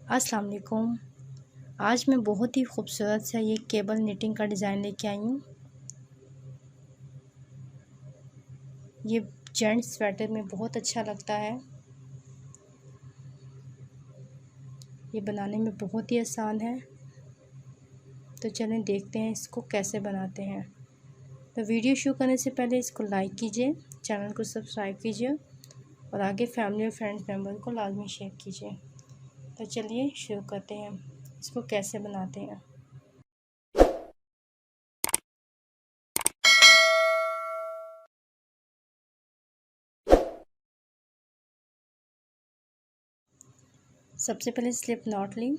अस्सलाम वालेकुम। आज मैं बहुत ही खूबसूरत सा ये केबल निटिंग का डिज़ाइन लेके आई हूँ। ये जेंट्स स्वेटर में बहुत अच्छा लगता है। ये बनाने में बहुत ही आसान है। तो चलें देखते हैं इसको कैसे बनाते हैं। तो वीडियो शुरू करने से पहले इसको लाइक कीजिए, चैनल को सब्सक्राइब कीजिए और आगे फैमिली और फ्रेंड्स मेम्बर को लाजमी शेयर कीजिए। तो चलिए शुरू करते हैं, इसको कैसे बनाते हैं। सबसे पहले स्लिप नॉट ली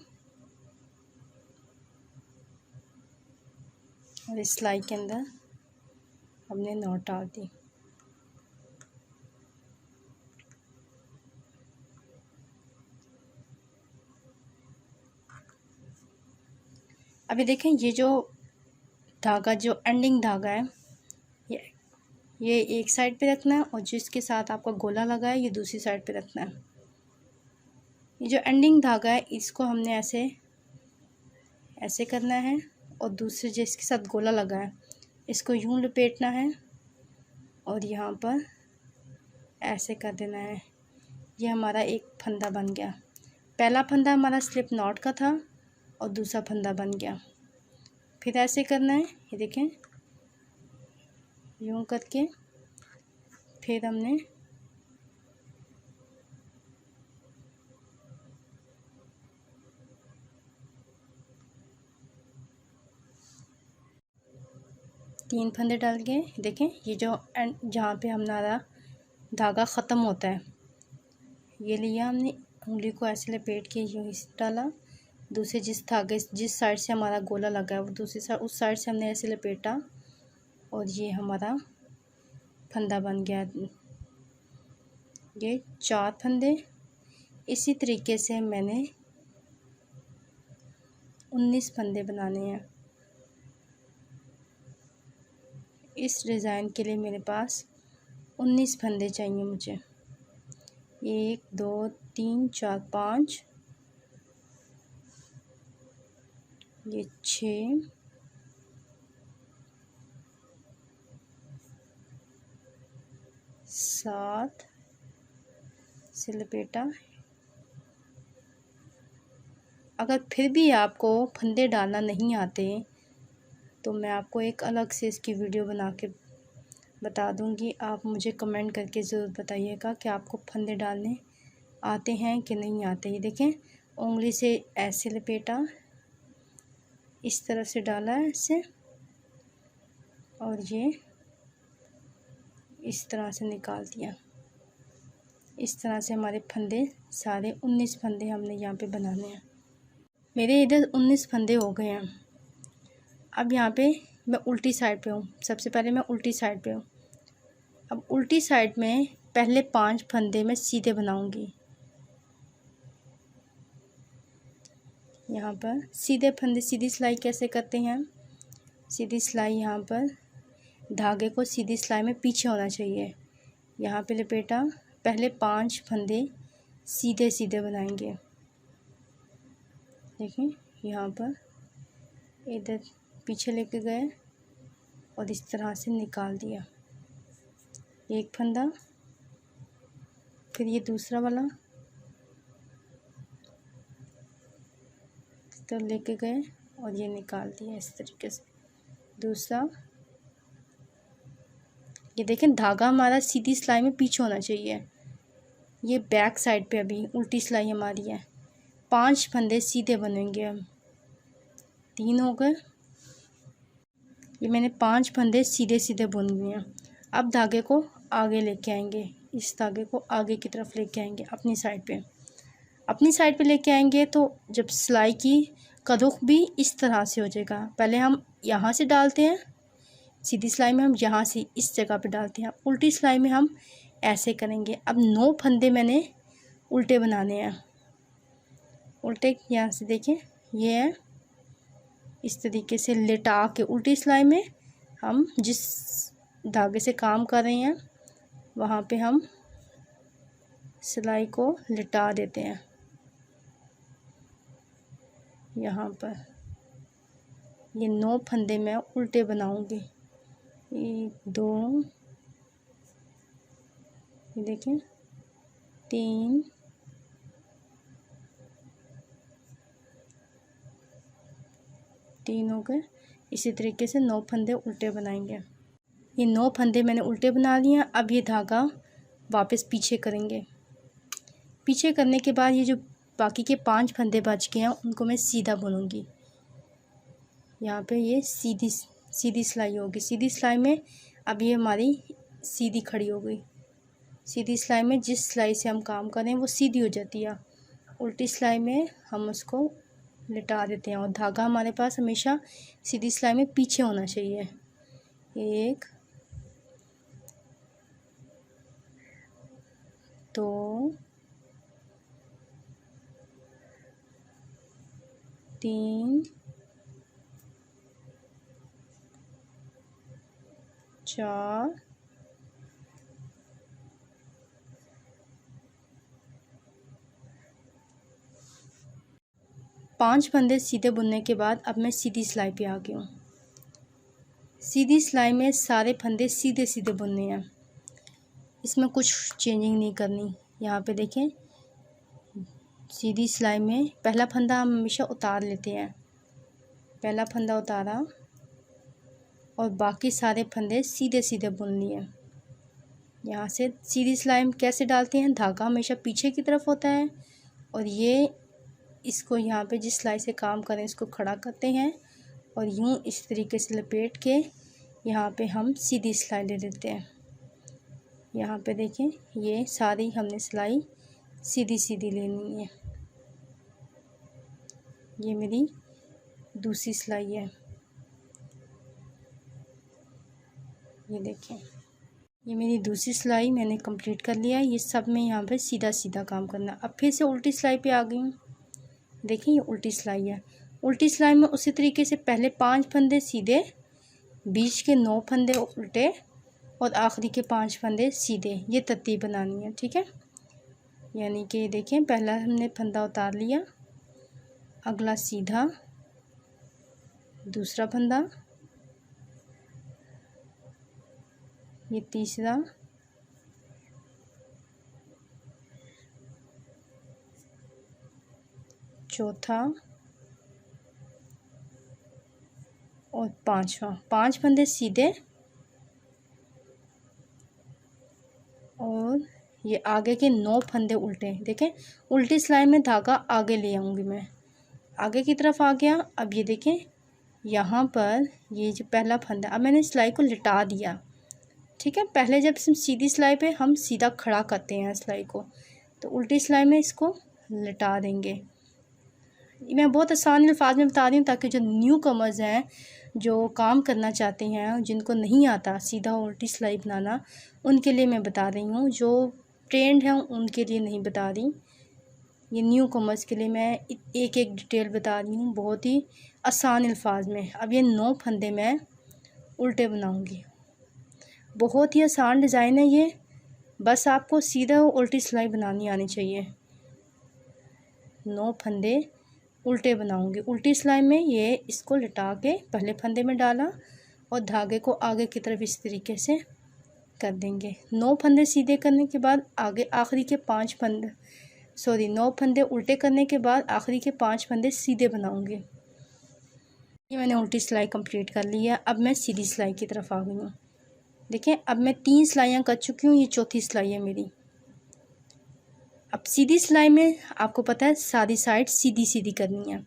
और इस सिलाई के अंदर हमने नॉट डाल दी। अभी देखें, ये जो धागा, जो एंडिंग धागा है, ये एक साइड पे रखना है और जिसके साथ आपका गोला लगा है ये दूसरी साइड पे रखना है। ये जो एंडिंग धागा है इसको हमने ऐसे ऐसे करना है और दूसरे जिसके साथ गोला लगा है इसको यूं लपेटना है और यहाँ पर ऐसे कर देना है। ये हमारा एक फंदा बन गया। पहला फंदा हमारा स्लिप नॉट का था और दूसरा फंदा बन गया। फिर ऐसे करना है, ये देखें, यूं करके फिर हमने तीन फंदे डाल के, देखें, ये जो एंड जहाँ पे हमारा धागा ख़त्म होता है ये लिया हमने, उंगली को ऐसे लपेट के यूँ डाला। दूसरे जिस साइड से हमारा गोला लगा है वो दूसरी साइड, उस साइड से हमने ऐसे लपेटा और ये हमारा फंदा बन गया। ये 4 फंदे। इसी तरीके से मैंने 19 फंदे बनाने हैं। इस डिज़ाइन के लिए मेरे पास 19 फंदे चाहिए मुझे। 1 2 3 4 5, ये 6, 7 से लपेटा। अगर फिर भी आपको फंदे डालना नहीं आते तो मैं आपको एक अलग से इसकी वीडियो बना के बता दूंगी। आप मुझे कमेंट करके ज़रूर बताइएगा कि आपको फंदे डालने आते हैं कि नहीं आते। ये देखें, उंगली से ऐसे लपेटा, इस तरफ से डाला है ऐसे और ये इस तरह से निकाल दिया। इस तरह से हमारे फंदे सारे 19 फंदे हमने यहाँ पे बनाने हैं। मेरे इधर 19 फंदे हो गए हैं। अब यहाँ पे मैं उल्टी साइड पे हूँ। सबसे पहले मैं उल्टी साइड पे हूँ। अब उल्टी साइड में पहले 5 फंदे मैं सीधे बनाऊँगी। यहाँ पर सीधे फंदे, सीधी सिलाई कैसे करते हैं? सीधी सिलाई यहाँ पर धागे को सीधी सिलाई में पीछे होना चाहिए। यहाँ पे लपेटा, पहले 5 फंदे सीधे सीधे बनाएंगे। देखिए, यहाँ पर इधर पीछे लेके गए और इस तरह से निकाल दिया। एक फंदा, फिर ये दूसरा वाला तो लेके गए और ये निकाल दिया इस तरीके से। दूसरा, ये देखें, धागा हमारा सीधी सिलाई में पीछे होना चाहिए। ये बैक साइड पे अभी उल्टी सिलाई हमारी है। 5 फंदे सीधे बनेंगे हम। 3 हो गए। ये मैंने 5 फंदे सीधे सीधे बुन लिए हैं। अब धागे को आगे लेके आएंगे, इस धागे को आगे की तरफ लेके आएंगे अपनी साइड पे। अपनी साइड पे लेके आएंगे तो जब सिलाई का रुख भी इस तरह से हो जाएगा। पहले हम यहाँ से डालते हैं, सीधी सिलाई में हम यहाँ से इस जगह पे डालते हैं। उल्टी सिलाई में हम ऐसे करेंगे। अब 9 फंदे मैंने उल्टे बनाने हैं। उल्टे यहाँ से देखें, ये है, इस तरीके से लेटा के उल्टी सिलाई में हम जिस धागे से काम कर रहे हैं वहाँ पे हम सिलाई को लिटा देते हैं। यहाँ पर ये 9 फंदे मैं उल्टे बनाऊंगी। 1 2, ये देखें 3 3 हो गए। इसी तरीके से 9 फंदे उल्टे बनाएंगे। ये 9 फंदे मैंने उल्टे बना लिए। अब ये धागा वापस पीछे करेंगे। पीछे करने के बाद ये जो बाकी के 5 फंदे बच गए हैं उनको मैं सीधा बुनूंगी। यहाँ पे ये सीधी सिलाई होगी। सीधी सिलाई में अब ये हमारी सीधी खड़ी हो गई। सीधी सिलाई में जिस सिलाई से हम काम करें वो सीधी हो जाती है। उल्टी सिलाई में हम उसको लिटा देते हैं और धागा हमारे पास हमेशा सीधी सिलाई में पीछे होना चाहिए। 1 2 3 4 5 फंदे सीधे बुनने के बाद अब मैं सीधी सिलाई पे आ गई हूँ। सीधी सिलाई में सारे फंदे सीधे सीधे बुनने हैं, इसमें कुछ चेंजिंग नहीं करनी। यहाँ पे देखें सीधी सिलाई में पहला फंदा हम हमेशा उतार लेते हैं। पहला फंदा उतारा और बाकी सारे फंदे सीधे सीधे बुन लिए। यहाँ से सीधी सिलाई में कैसे डालते हैं, धागा हमेशा पीछे की तरफ होता है और ये इसको यहाँ पे जिस सिलाई से काम करें इसको खड़ा करते हैं और यूँ इस तरीके से लपेट के यहाँ पे हम सीधी सिलाई ले लेते हैं। यहाँ पे देखें ये सारी हमने सिलाई सीधी सीधी लेनी है। ये मेरी दूसरी सिलाई है। ये देखें ये मेरी दूसरी सिलाई मैंने कंप्लीट कर लिया है। ये सब में यहाँ पे सीधा सीधा काम करना। अब फिर से उल्टी सिलाई पे आ गई हूँ। देखिए ये उल्टी सिलाई है। उल्टी सिलाई में उसी तरीके से पहले 5 फंदे सीधे, बीच के 9 फंदे उल्टे और आखिरी के 5 फंदे सीधे। ये तरतीब बनानी है, ठीक है। यानी कि देखें पहला हमने फंदा उतार लिया, अगला सीधा, दूसरा फंदा, ये तीसरा, चौथा और पांचवा। 5 फंदे सीधे और ये आगे के 9 फंदे उल्टे। देखें उल्टी सिलाई में धागा आगे ले आऊँगी मैं, आगे की तरफ आ गया। अब ये देखें यहाँ पर ये जो पहला फंदा, अब मैंने सिलाई को लिटा दिया, ठीक है। पहले जब सीधी सिलाई पे हम सीधा खड़ा करते हैं सिलाई को, तो उल्टी सिलाई में इसको लिटा देंगे। मैं बहुत आसान अल्फाज में बता रही हूँ ताकि जो न्यू कमर्स हैं, जो काम करना चाहते हैं, जिनको नहीं आता सीधा उल्टी सिलाई बनाना, उनके लिए मैं बता रही हूँ। जो ट्रेंड हैं उनके लिए नहीं बता रही। ये न्यू कमर्स के लिए मैं एक एक डिटेल बता रही हूँ बहुत ही आसान अल्फाज में। अब ये 9 फंदे मैं उल्टे बनाऊँगी। बहुत ही आसान डिज़ाइन है ये, बस आपको सीधा उल्टी सिलाई बनानी आनी चाहिए। 9 फंदे उल्टे बनाऊंगी। उल्टी सिलाई में ये इसको लिटा के पहले फंदे में डाला और धागे को आगे की तरफ इस तरीके से कर देंगे। 9 फंदे सीधे करने के बाद आगे आखिरी के 5 फंदे 9 फंदे उल्टे करने के बाद आखिरी के 5 फंदे सीधे बनाऊंगी। ये मैंने उल्टी सिलाई कंप्लीट कर ली है। अब मैं सीधी सिलाई की तरफ आ गई हूँ। देखें अब मैं 3 सिलाइयाँ कर चुकी हूँ, ये चौथी सिलाई है मेरी। अब सीधी सिलाई में आपको पता है सारी साइड सीधी सीधी करनी है।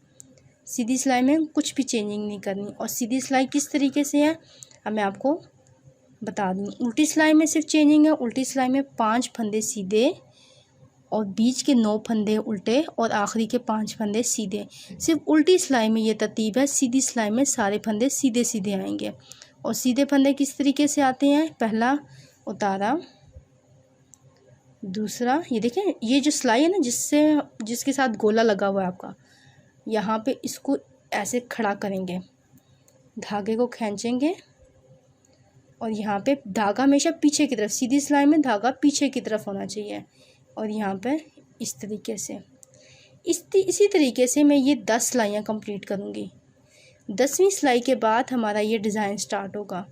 सीधी सिलाई में कुछ भी चेंजिंग नहीं करनी। और सीधी सिलाई किस तरीके से है अब मैं आपको बता दूँ। उल्टी सिलाई में सिर्फ चेंजिंग है। उल्टी सिलाई में 5 फंदे सीधे और बीच के 9 फंदे उल्टे और आखिरी के 5 फंदे सीधे। सिर्फ उल्टी सिलाई में ये तरतीब है। सीधी सिलाई में सारे फंदे सीधे सीधे आएंगे। और सीधे फंदे किस तरीके से आते हैं, पहला उतारा, दूसरा, ये देखें ये जो सिलाई है ना जिसके साथ गोला लगा हुआ है आपका, यहाँ पे इसको ऐसे खड़ा करेंगे, धागे को खींचेंगे और यहाँ पे धागा हमेशा पीछे की तरफ, सीधी सिलाई में धागा पीछे की तरफ होना चाहिए और यहाँ पे इस तरीके से इसी तरीके से मैं ये 10 सिलाइयाँ कंप्लीट करूँगी। 10वीं सिलाई के बाद हमारा ये डिज़ाइन स्टार्ट होगा।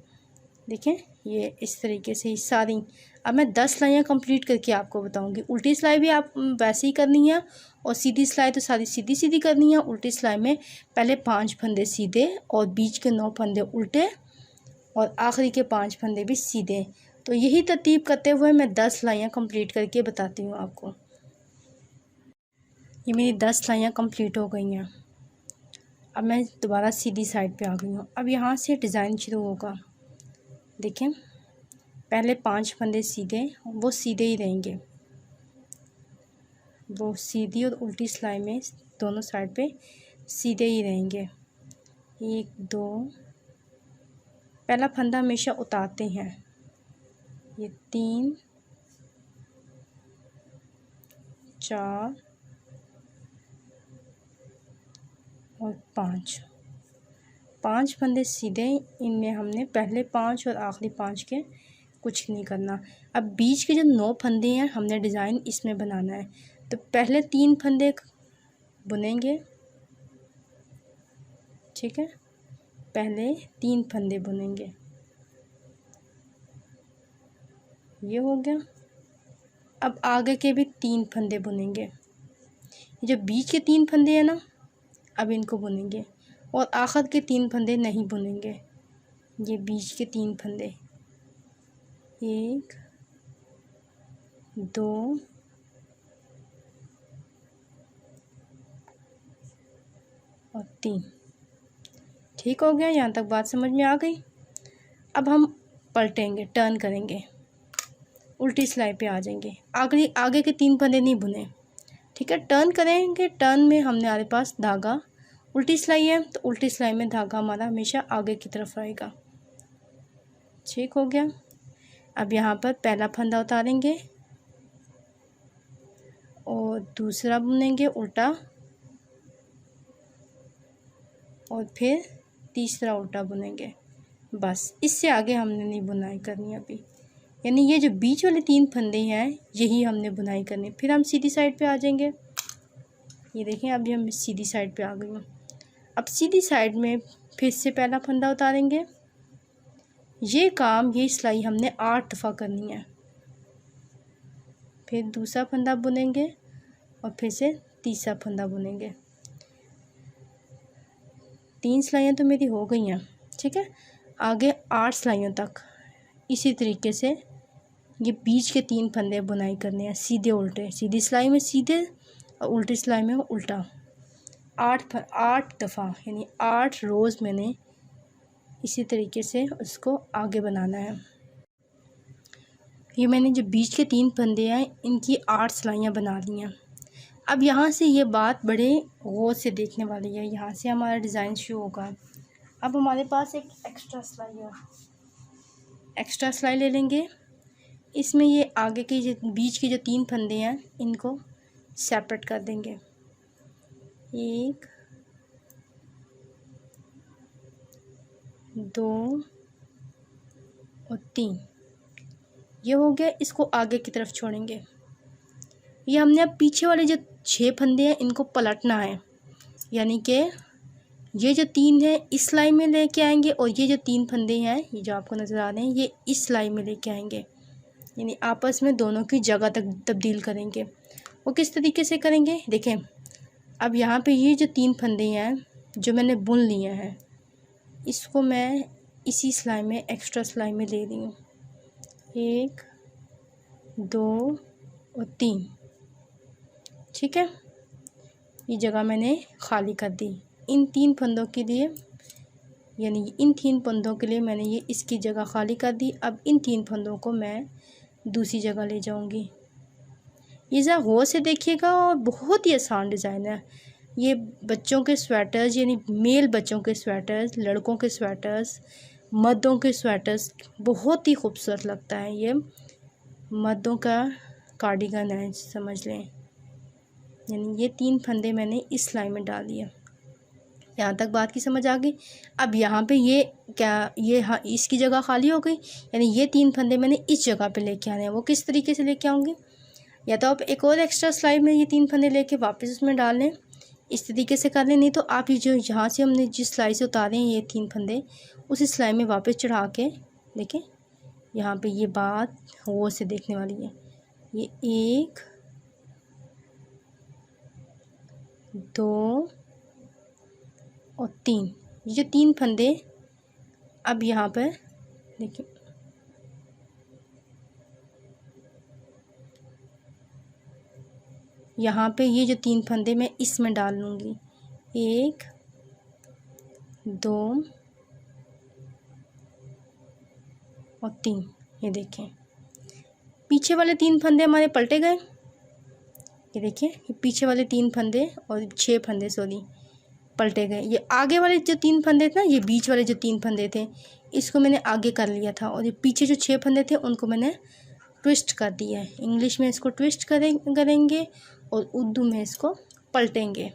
देखें ये इस तरीके से सारी। अब मैं 10 सिलाइयाँ कंप्लीट करके आपको बताऊंगी। उल्टी सिलाई भी आप वैसे ही करनी है और सीधी सिलाई तो सारी सीधी सीधी करनी है। उल्टी सिलाई में पहले 5 फंदे सीधे और बीच के 9 फंदे उल्टे और आखिरी के 5 फंदे भी सीधे। तो यही तरतीब करते हुए मैं 10 सिलाइयाँ कंप्लीट करके बताती हूँ आपको। ये मेरी 10 सिलाइयाँ कंप्लीट हो गई हैं। अब मैं दोबारा सीधी साइड पे आ गई हूँ। अब यहाँ से डिज़ाइन शुरू होगा। देखें पहले 5 फंदे सीधे, वो सीधे ही रहेंगे, वो सीधी और उल्टी सिलाई में दोनों साइड पे सीधे ही रहेंगे। 1 2, पहला फंदा हमेशा उतारते हैं। ये 3 4 और 5 फंदे सीधे, इनमें हमने पहले 5 और आखिरी 5 के कुछ नहीं करना। अब बीच के जो 9 फंदे हैं हमने डिज़ाइन इसमें बनाना है। तो पहले 3 फंदे बुनेंगे, ठीक है, पहले 3 फंदे बुनेंगे, ये हो गया। अब आगे के भी 3 फंदे बुनेंगे। जो बीच के 3 फंदे हैं ना, अब इनको बुनेंगे और आखिर के 3 फंदे नहीं बुनेंगे। ये बीच के 3 फंदे, 1 2 और 3। ठीक हो गया, यहाँ तक बात समझ में आ गई। अब हम पलटेंगे, टर्न करेंगे, उल्टी सिलाई पे आ जाएंगे। आगे के 3 फंदे नहीं बुने, ठीक है। टर्न करेंगे, टर्न में हमने हमारे पास धागा, उल्टी सिलाई है तो उल्टी सिलाई में धागा हमारा हमेशा आगे की तरफ आएगा। ठीक हो गया। अब यहाँ पर पहला फंदा उतारेंगे और दूसरा बुनेंगे उल्टा और फिर तीसरा उल्टा बुनेंगे। बस इससे आगे हमने नहीं बुनाई करनी अभी। यानी ये जो बीच वाले 3 फंदे हैं यही हमने बुनाई करनी। फिर हम सीधी साइड पे आ जाएंगे। ये देखें अभी हम सीधी साइड पे आ गई हूँ। अब सीधी साइड में फिर से पहला फंदा उतारेंगे। ये काम, ये सिलाई हमने 8 दफ़ा करनी है। फिर दूसरा फंदा बुनेंगे और फिर से तीसरा फंदा बुनेंगे। 3 सिलाइयाँ तो मेरी हो गई हैं, ठीक है। आगे 8 सिलाइयों तक इसी तरीके से ये बीच के 3 फंदे बुनाई करने हैं, सीधे उल्टे। सीधी सिलाई में सीधे और उल्टी सिलाई में उल्टा। 8 दफ़ा यानी 8 रोज़ मैंने इसी तरीके से उसको आगे बनाना है। ये मैंने जो बीच के 3 फंदे हैं इनकी 8 सिलाइयाँ बना ली हैं। अब यहाँ से ये बात बड़े गौर से देखने वाली है। यहाँ से हमारा डिज़ाइन शुरू होगा। अब हमारे पास एक एक्स्ट्रा सिलाई है, एक्स्ट्रा सिलाई ले लेंगे। इसमें ये आगे के जो बीच के जो 3 फंदे हैं इनको सेपरेट कर देंगे। 1 2 और 3, ये हो गया। इसको आगे की तरफ छोड़ेंगे। ये हमने अब पीछे वाले जो 6 फंदे हैं इनको पलटना है। यानी कि ये जो 3 है इस सिलाई में लेके आएंगे और ये जो 3 फंदे हैं ये जो आपको नज़र आ रहे हैं ये इस सिलाई में लेके आएंगे। यानी आपस में दोनों की जगह तक तब्दील करेंगे। वो किस तरीके से करेंगे देखें। अब यहाँ पे ये जो 3 फंदे हैं जो मैंने बुन लिए हैं इसको मैं इसी सिलाई में, एक्स्ट्रा सिलाई में ले रही हूँ। 1 2 और 3, ठीक है। ये जगह मैंने खाली कर दी इन 3 फंदों के लिए। यानी इन 3 फंदों के लिए मैंने ये इसकी जगह खाली कर दी। अब इन 3 फंदों को मैं दूसरी जगह ले जाऊंगी। ये ज़रा गौर से देखिएगा और बहुत ही आसान डिज़ाइन है। ये बच्चों के स्वेटर्स, यानी मेल बच्चों के स्वेटर्स, लड़कों के स्वेटर्स, मर्दों के स्वेटर्स, बहुत ही खूबसूरत लगता है। ये मर्दों का कार्डिगन है समझ लें। यानी ये 3 फंदे मैंने इस सिलाई में डाल दिया। यहाँ तक बात की समझ आ गई। अब यहाँ पे ये क्या, ये हाँ इसकी जगह खाली हो गई। यानी ये 3 फंदे मैंने इस जगह पे लेके आने हैं। वो किस तरीके से लेके आऊँगी, या तो आप एक और एक्स्ट्रा सिलाई में ये 3 फंदे लेके वापस उसमें डाल लें, इस तरीके से कर लें। नहीं तो आप ये जो यहाँ से हमने जिस सिलाई से उतारे हैं ये 3 फंदे, उसी सिलाई में वापस चढ़ा के देखें। यहाँ पे ये बात गौर से देखने वाली है। ये 1 2 और 3, ये जो 3 फंदे अब यहाँ पर देखिए, यहाँ पे ये जो 3 फंदे मैं इसमें डाल लूँगी। 1 2 और 3। ये देखें पीछे वाले 3 फंदे हमारे पलटे गए। ये देखिए ये पीछे वाले 3 फंदे और 6 फंदे सॉरी पलटे गए। ये आगे वाले जो 3 फंदे थे ना, ये बीच वाले जो 3 फंदे थे, इसको मैंने आगे कर लिया था, और ये पीछे जो 6 फंदे थे उनको मैंने ट्विस्ट कर दिया है। इंग्लिश में इसको ट्विस्ट करेंगे और उर्दू में इसको पलटेंगे।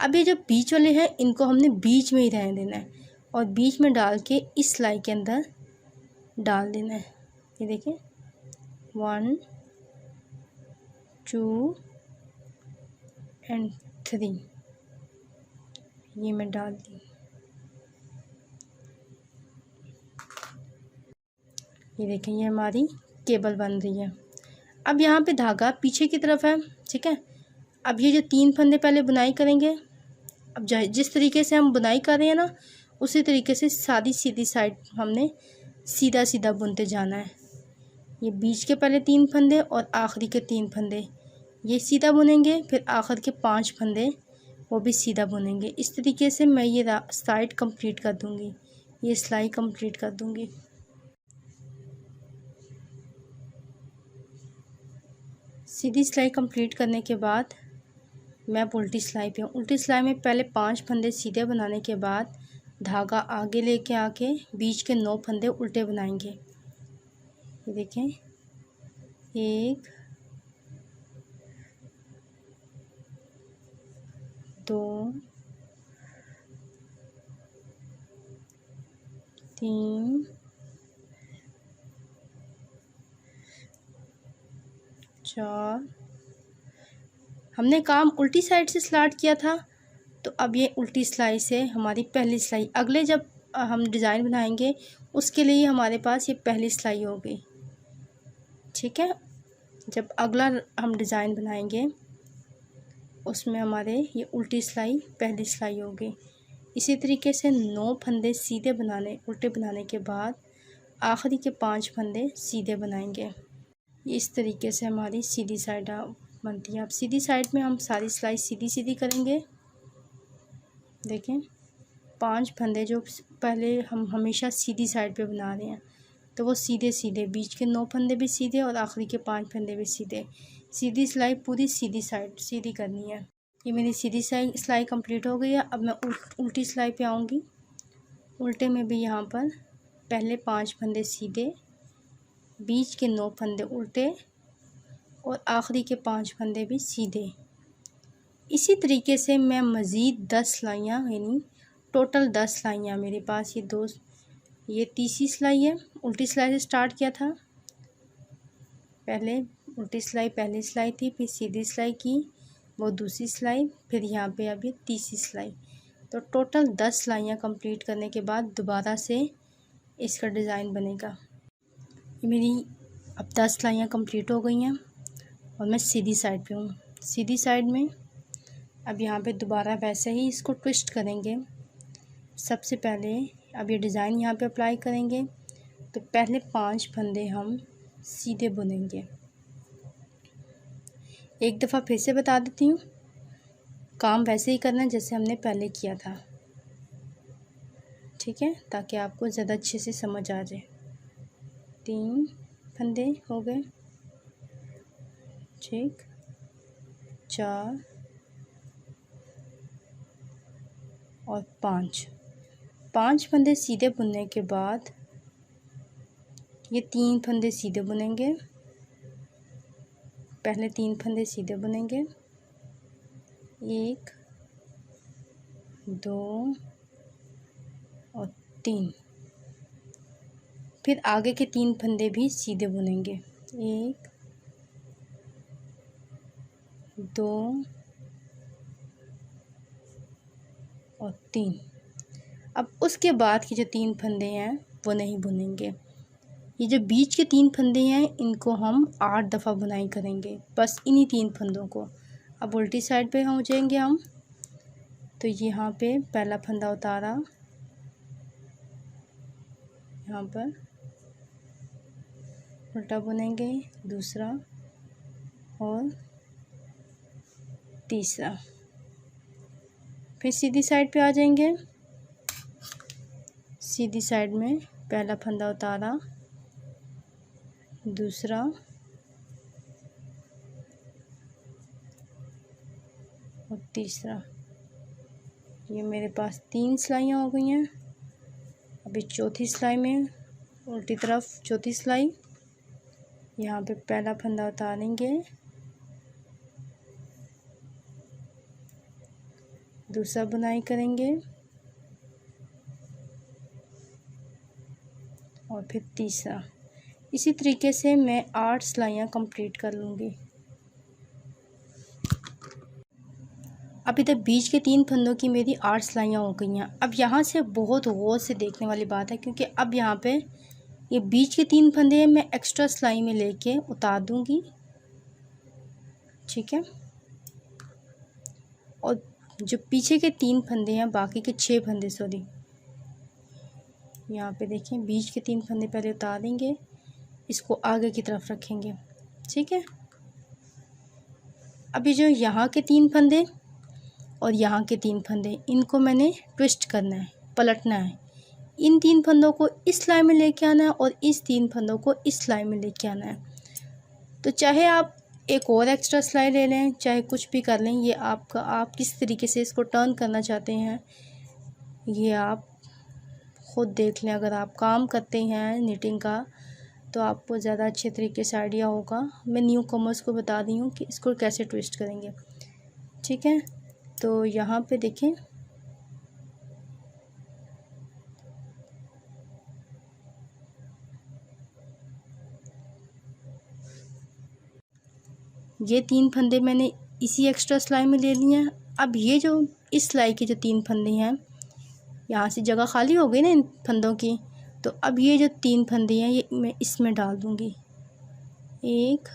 अब ये जो बीच वाले हैं इनको हमने बीच में ही रहने देना है, और बीच में डाल के इस सिलाई के अंदर डाल देना है। ये देखिए 1 2 एंड 3, ये मैं डाल दी। ये देखें ये हमारी केबल बन रही है। अब यहाँ पे धागा पीछे की तरफ है, ठीक है। अब ये जो 3 फंदे पहले बुनाई करेंगे, अब जिस तरीके से हम बुनाई कर रहे हैं ना, उसी तरीके से सादी सीधी साइड हमने सीधा सीधा बुनते जाना है। ये बीच के पहले 3 फंदे और आखिरी के 3 फंदे ये सीधा बुनेंगे, फिर आखिर के 5 फंदे वो भी सीधा बुनेंगे। इस तरीके से मैं ये साइड कंप्लीट कर दूँगी, ये सिलाई कंप्लीट कर दूँगी। सीधी सिलाई कंप्लीट करने के बाद मैं अब उल्टी सिलाई पे हूँ। उल्टी सिलाई में पहले 5 फंदे सीधे बनाने के बाद धागा आगे लेके आके बीच के 9 फंदे उल्टे बनाएंगे। ये देखें 1 2 3 4। हमने काम उल्टी साइड से स्टार्ट किया था, तो अब ये उल्टी सिलाई से हमारी पहली सिलाई, अगले जब हम डिज़ाइन बनाएंगे उसके लिए हमारे पास ये पहली सिलाई होगी, ठीक है। जब अगला हम डिज़ाइन बनाएंगे उसमें हमारे ये उल्टी सिलाई पहली सिलाई होगी। इसी तरीके से 9 फंदे सीधे उल्टे बनाने के बाद आखिरी के 5 फंदे सीधे बनाएंगे। इस तरीके से हमारी सीधी साइड बनती है। अब सीधी साइड में हम सारी सिलाई सीधी सीधी करेंगे। देखें 5 फंदे जो पहले हम हमेशा सीधी साइड पे बना रहे हैं, तो वो सीधे सीधे, बीच के 9 फंदे भी सीधे और आखिरी के 5 फंदे भी सीधे। सीधी सिलाई पूरी सीधी साइड सीधी करनी है। ये मेरी सीधी सिलाई कंप्लीट हो गई है। अब मैं उल्टी सिलाई पे आऊँगी। उल्टे में भी यहाँ पर पहले 5 फंदे सीधे, बीच के 9 फंदे उल्टे और आखिरी के 5 फंदे भी सीधे। इसी तरीके से मैं मज़ीद 10 सिलाइयाँ, यानी टोटल 10 सिलाइयाँ मेरे पास, ये तीसरी सिलाई है। उल्टी सिलाई से स्टार्ट किया था, पहले उल्टी सिलाई पहली सिलाई थी, फिर सीधी सिलाई की, वो दूसरी सिलाई, फिर यहाँ पे अब ये तीसरी सिलाई। तो टोटल 10 सिलाइयाँ कंप्लीट करने के बाद दोबारा से इसका डिज़ाइन बनेगा। ये मेरी अब 10 सिलाइयाँ कंप्लीट हो गई हैं और मैं सीधी साइड पे हूँ। सीधी साइड में अब यहाँ पे दोबारा वैसे ही इसको ट्विस्ट करेंगे। सबसे पहले अब ये डिज़ाइन यहाँ पे अप्लाई करेंगे, तो पहले 5 फंदे हम सीधे बुनेंगे। एक दफ़ा फिर से बता देती हूँ, काम वैसे ही करना है जैसे हमने पहले किया था, ठीक है, ताकि आपको ज़्यादा अच्छे से समझ आ जाए। 3 फंदे हो गए, ठीक, 4 और 5 फंदे सीधे बुनने के बाद ये 3 फंदे सीधे बुनेंगे। पहले 3 फंदे सीधे बुनेंगे, 1 2 और 3। फिर आगे के 3 फंदे भी सीधे बुनेंगे, 1 2 और 3। अब उसके बाद के जो 3 फंदे हैं वो नहीं बुनेंगे। ये जो बीच के 3 फंदे हैं इनको हम 8 दफ़ा बुनाई करेंगे, बस इन्हीं 3 फंदों को। अब उल्टी साइड पे हो जाएंगे हम। तो यहाँ पे पहला फंदा उतारा, यहाँ पर उल्टा बुनेंगे, दूसरा और तीसरा। फिर सीधी साइड पे आ जाएंगे। सीधी साइड में पहला फंदा उतारा, दूसरा और तीसरा। ये मेरे पास 3 सिलाइयाँ हो गई हैं। अभी चौथी सिलाई में उल्टी तरफ चौथी सिलाई, यहाँ पे पहला फंदा उतारेंगे, दूसरा बुनाई करेंगे और फिर तीसरा। इसी तरीके से मैं 8 सिलाइयाँ कंप्लीट कर लूँगी। अभी तक बीच के 3 फंदों की मेरी 8 सिलाइयाँ हो गई हैं। अब यहाँ से बहुत गौर से देखने वाली बात है, क्योंकि अब यहाँ पे ये बीच के 3 फंदे मैं एक्स्ट्रा सिलाई में लेके उतार दूँगी, ठीक है। और जो पीछे के 3 फंदे हैं, बाकी के 6 फंदे सॉरी, यहाँ पे देखें बीच के 3 फंदे पहले उतार देंगे, इसको आगे की तरफ रखेंगे, ठीक है। अभी जो यहाँ के 3 फंदे और यहाँ के 3 फंदे, इनको मैंने ट्विस्ट करना है, पलटना है। इन 3 फंदों को इस सिलाई में लेके आना है और इस 3 फंदों को इस सिलाई में लेके आना है। तो चाहे आप एक और एक्स्ट्रा सिलाई ले लें, चाहे कुछ भी कर लें, ये आपका, आप किस तरीके से इसको टर्न करना चाहते हैं ये आप ख़ुद देख लें। अगर आप काम करते हैं निटिंग का तो आपको ज़्यादा अच्छे तरीके से आइडिया होगा। मैं न्यू कमर्स को बता रही हूँ कि इसको कैसे ट्विस्ट करेंगे, ठीक है। तो यहाँ पे देखें, ये 3 फंदे मैंने इसी एक्स्ट्रा सिलाई में ले लिए हैं। अब ये जो इस सिलाई के जो 3 फंदे हैं, यहाँ से जगह खाली हो गई ना इन फंदों की, तो अब ये जो 3 फंदे हैं ये मैं इसमें डाल दूँगी। 1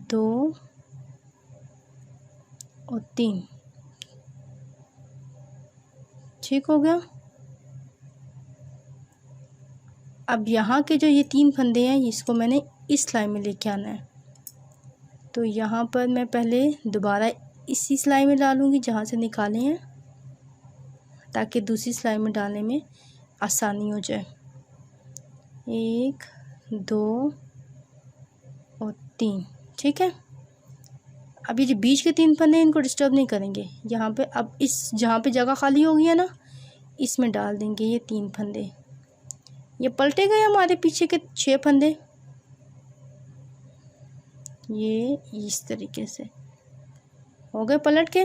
2 और 3, ठीक हो गया। अब यहाँ के जो ये 3 फंदे हैं इसको मैंने इस सिलाई में लेके आना है। तो यहाँ पर मैं पहले दोबारा इसी सिलाई में डालूँगी जहाँ से निकाले हैं, ताकि दूसरी सिलाई में डालने में आसानी हो जाए। 1 2 और 3, ठीक है। अब ये जो बीच के 3 फंदे इनको डिस्टर्ब नहीं करेंगे। यहाँ पे अब इस जहाँ पे जगह खाली होगी है ना, इसमें डाल देंगे ये 3 फंदे। ये पलटे गए हमारे पीछे के 6 फंदे, ये इस तरीके से हो गए पलट के।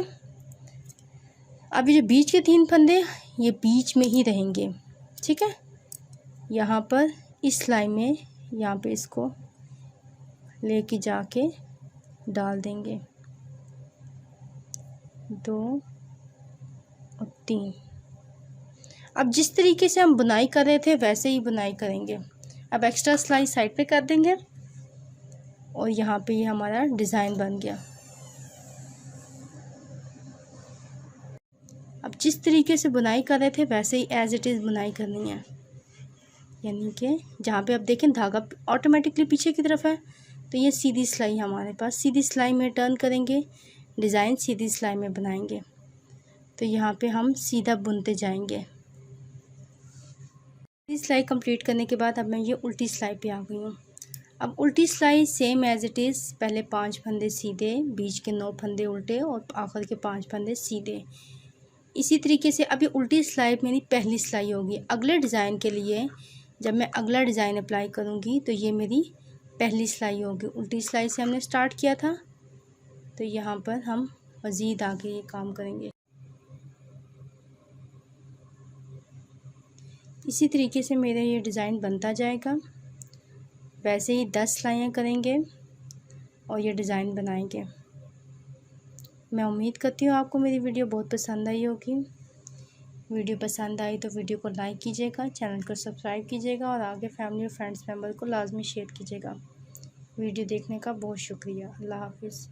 अब ये जो बीच के 3 फंदे ये बीच में ही रहेंगे, ठीक है। यहाँ पर इस सिलाई में यहाँ पे इसको लेके जाके डाल देंगे, 2 और 3। अब जिस तरीके से हम बुनाई कर रहे थे वैसे ही बुनाई करेंगे। अब एक्स्ट्रा सिलाई साइड पे कर देंगे और यहाँ पे ये हमारा डिज़ाइन बन गया। अब जिस तरीके से बुनाई कर रहे थे वैसे ही एज इट इज़ बुनाई करनी है, यानी कि जहाँ पे आप देखें धागा ऑटोमेटिकली पीछे की तरफ है, तो ये सीधी सिलाई हमारे पास, सीधी सिलाई में टर्न करेंगे, डिज़ाइन सीधी सिलाई में बनाएंगे। तो यहाँ पे हम सीधा बुनते जाएंगे। सीधी सिलाई कंप्लीट करने के बाद अब मैं ये उल्टी सिलाई पे आ गई हूँ। अब उल्टी सिलाई सेम एज इट इज़, पहले 5 फंदे सीधे, बीच के 9 फंदे उल्टे और आखिर के 5 फंदे सीधे। इसी तरीके से अभी उल्टी सिलाई मेरी पहली सिलाई होगी। अगले डिज़ाइन के लिए जब मैं अगला डिज़ाइन अप्लाई करूँगी तो ये मेरी पहली सिलाई होगी। उल्टी सिलाई से हमने स्टार्ट किया था, तो यहाँ पर हम मज़ीद आगे ये काम करेंगे। इसी तरीके से मेरा ये डिज़ाइन बनता जाएगा। वैसे ही 10 सिलाइयाँ करेंगे। और ये डिज़ाइन बनाएंगे। मैं उम्मीद करती हूँ आपको मेरी वीडियो बहुत पसंद आई होगी। वीडियो पसंद आई तो वीडियो को लाइक कीजिएगा, चैनल को सब्सक्राइब कीजिएगा और आगे फैमिली और फ्रेंड्स मेम्बर को लाजमी शेयर कीजिएगा। वीडियो देखने का बहुत शुक्रिया। अल्लाह हाफिज़।